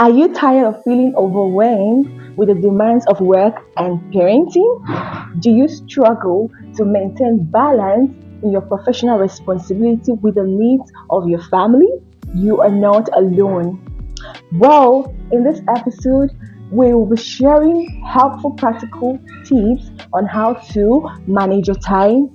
Are you tired of feeling overwhelmed with the demands of work and parenting? Do you struggle to maintain balance in your professional responsibility with the needs of your family? You are not alone. Well, in this episode, we will be sharing helpful practical tips on how to manage your time,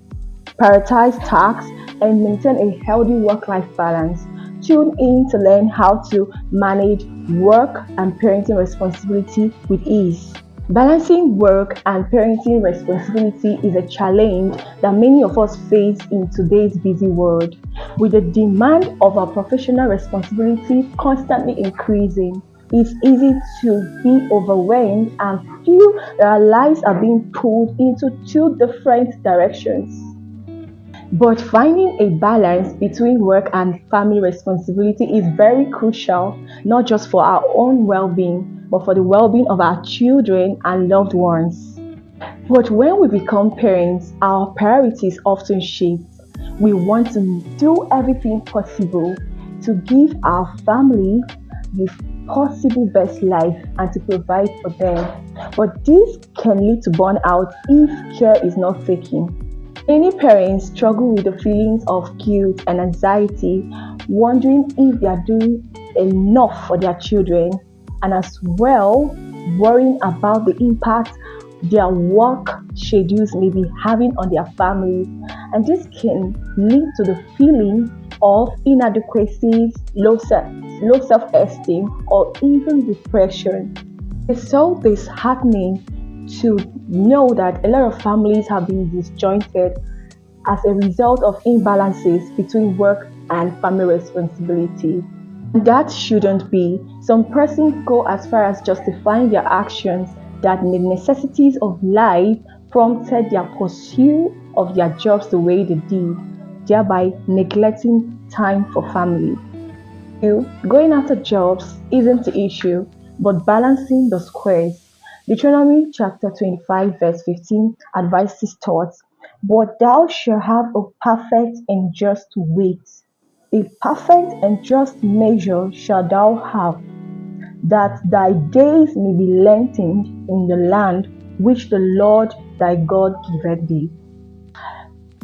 prioritize tasks, and maintain a healthy work life balance. Tune in to learn how to manage work and parenting responsibility with ease. Balancing work and parenting responsibility is a challenge that many of us face in today's busy world. With the demand of our professional responsibility constantly increasing, it's easy to be overwhelmed and feel that our lives are being pulled into two different directions. But finding a balance between work and family responsibility is very crucial, not just for our own well being, but for the well being of our children and loved ones. But when we become parents, our priorities often shift. We want to do everything possible to give our family the possible best life and to provide for them. But this can lead to burnout if care is not taken. Many parents struggle with the feelings of guilt and anxiety, wondering if they are doing enough for their children, and as well worrying about the impact their work schedules may be having on their families. And this can lead to the feeling of inadequacy, low self esteem, or even depression. It's so disheartening to know that a lot of families have been disjointed as a result of imbalances between work and family responsibility. That shouldn't be. Some persons go as far as justifying their actions that the necessities of life prompted their pursuit of their jobs the way they did, thereby neglecting time for family. Going after jobs isn't the issue, but balancing the squares. Deuteronomy chapter 25, verse 15 advises thoughts, but thou shalt have a perfect and just weight. A perfect and just measure shalt thou have, that thy days may be lengthened in the land which the Lord thy God giveth thee.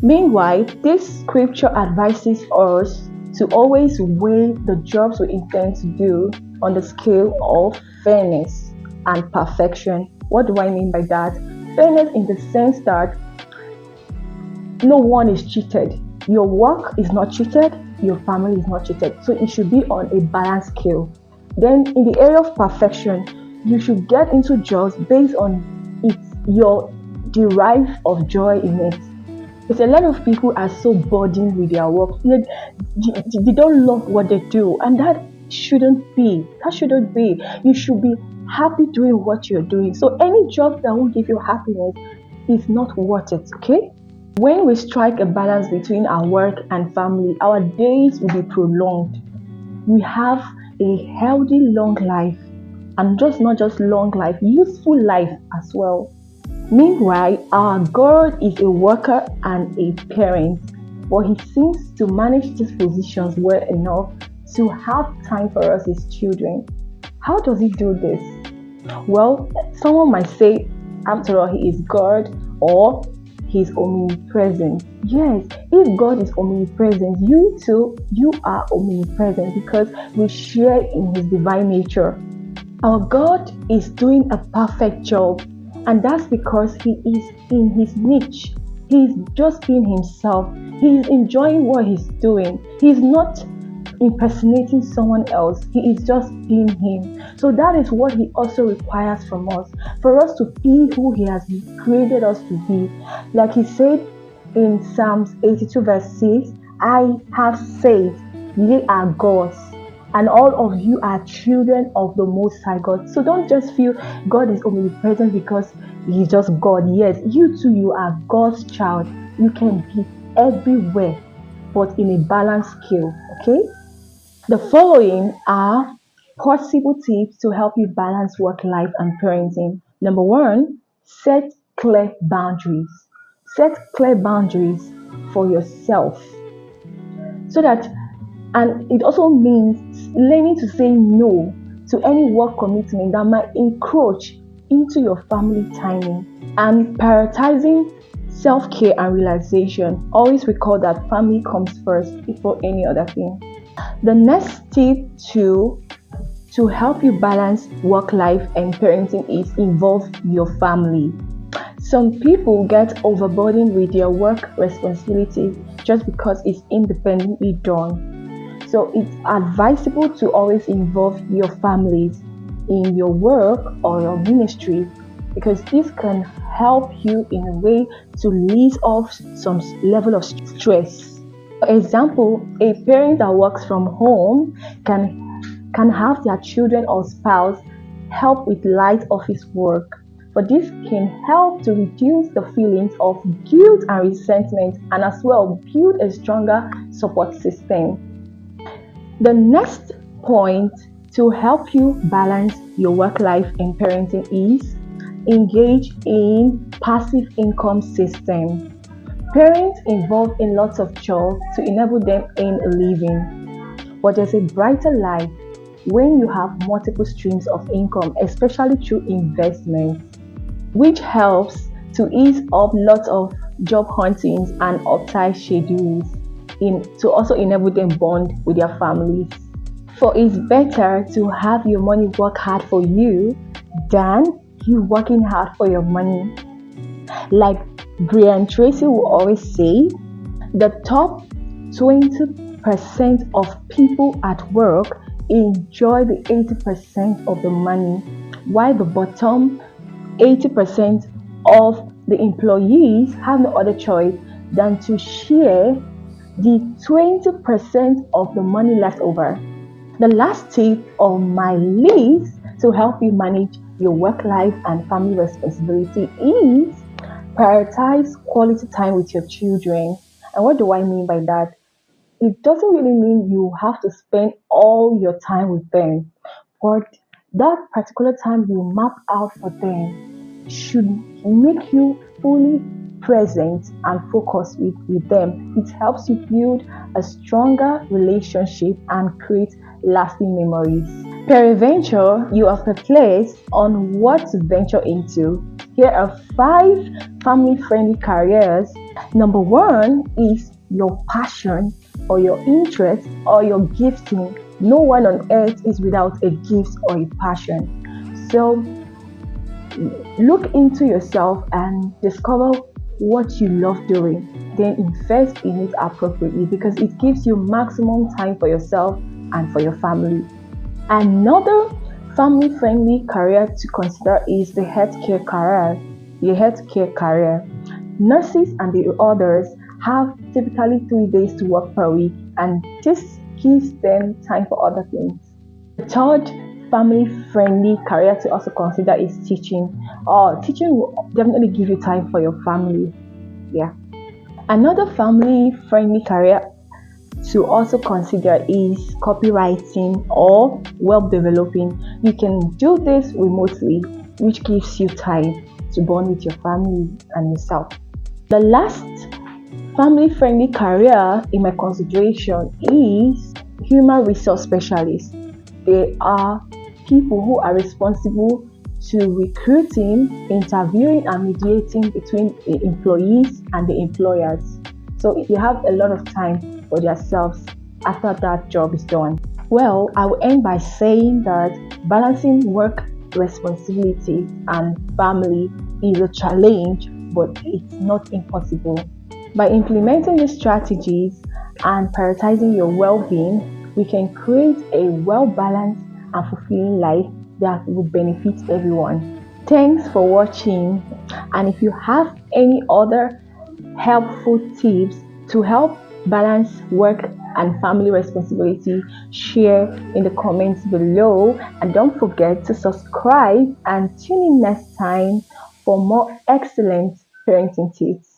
Meanwhile, this scripture advises us to always weigh the jobs we intend to do on the scale of fairness and perfection. What do I mean by that? Fairness in the sense that no one is cheated. Your work is not cheated, your family is not cheated. So it should be on a balanced scale. Then in the area of perfection, you should get into jobs based on your derive of joy in it. Because a lot of people are so burdened with their work. They don't love what they do, and that shouldn't be. That shouldn't be. You should be happy doing what you're doing. So any job that won't give you happiness is not worth it. Okay? When we strike a balance between our work and family, our days will be prolonged. We have a healthy long life, and just not just long life, useful life as well. Meanwhile, our God is a worker and a parent, but He seems to manage these positions well enough to have time for us, His children. How does He do this? Well, someone might say, after all, He is God or He's omnipresent. Yes, if God is omnipresent, you too, you are omnipresent because we share in His divine nature. Our God is doing a perfect job, and that's because He is in His niche. He's just being Himself. He's enjoying what He's doing. He's not impersonating someone else. He is just being Him. So that is what He also requires from us. For us to be who He has created us to be. Like He said in Psalms 82 verse 6, I have said, ye are gods, and all of you are children of the Most High God. So don't just feel God is omnipresent because He's just God. Yes, you too, you are God's child. You can be everywhere, but in a balanced scale. Okay? The following are possible tips to help you balance work life and parenting. Number one, set clear boundaries. Set clear boundaries for yourself so that, and it also means learning to say no to any work commitment that might encroach into your family timing. And prioritizing self-care and relaxation. Always recall that family comes first before any other thing. The next tip to help you balance work life and parenting is involve your family. Some people get overburdened with their work responsibility just because it's independently done. So it's advisable to always involve your families in your work or your ministry because this can help you in a way to ease off some level of stress. For example, a parent that works from home can have their children or spouse help with light office work. For this can help to reduce the feelings of guilt and resentment and as well build a stronger support system. The next point to help you balance your work life and parenting is engage in passive income system. Parents involved in lots of chores to enable them earn a living. But there's a brighter life when you have multiple streams of income, especially through investments, which helps to ease up lots of job huntings and uptight schedules to also enable them bond with their families. For it's better to have your money work hard for you than you working hard for your money. Like Brian Tracy will always say, the top 20% of people at work enjoy the 80% of the money, while the bottom 80% of the employees have no other choice than to share the 20% of the money left over. The last tip on my list to help you manage your work life and family responsibility is prioritize quality time with your children. And what do I mean by that? It doesn't really mean you have to spend all your time with them, but that particular time you map out for them should make you fully present and focused with them. It helps you build a stronger relationship and create lasting memories. Peradventure, you are perplexed on what to venture into. Here are 5 family-friendly careers. Number 1 is your passion or your interest or your gifting. No one on earth is without a gift or a passion. So look into yourself and discover what you love doing. Then invest in it appropriately because it gives you maximum time for yourself and for your family. Another family-friendly career to consider is the healthcare career. The healthcare career. Nurses and the others have typically 3 days to work per week, and this gives them time for other things. The third family-friendly career to also consider is teaching. Teaching will definitely give you time for your family. Yeah. Another family-friendly career to also consider is copywriting or web developing. You can do this remotely, which gives you time to bond with your family and yourself. The last family-friendly career in my consideration is human resource specialist. They are people who are responsible to recruiting, interviewing, and mediating between the employees and the employers. So you have a lot of time for themselves after that job is done. Well, I will end by saying that balancing work responsibility and family is a challenge, but it's not impossible. By implementing these strategies and prioritizing your well-being, we can create a well-balanced and fulfilling life that will benefit everyone. Thanks for watching, and if you have any other helpful tips to help balance work and family responsibility, share in the comments below, and don't forget to subscribe and tune in next time for more excellent parenting tips.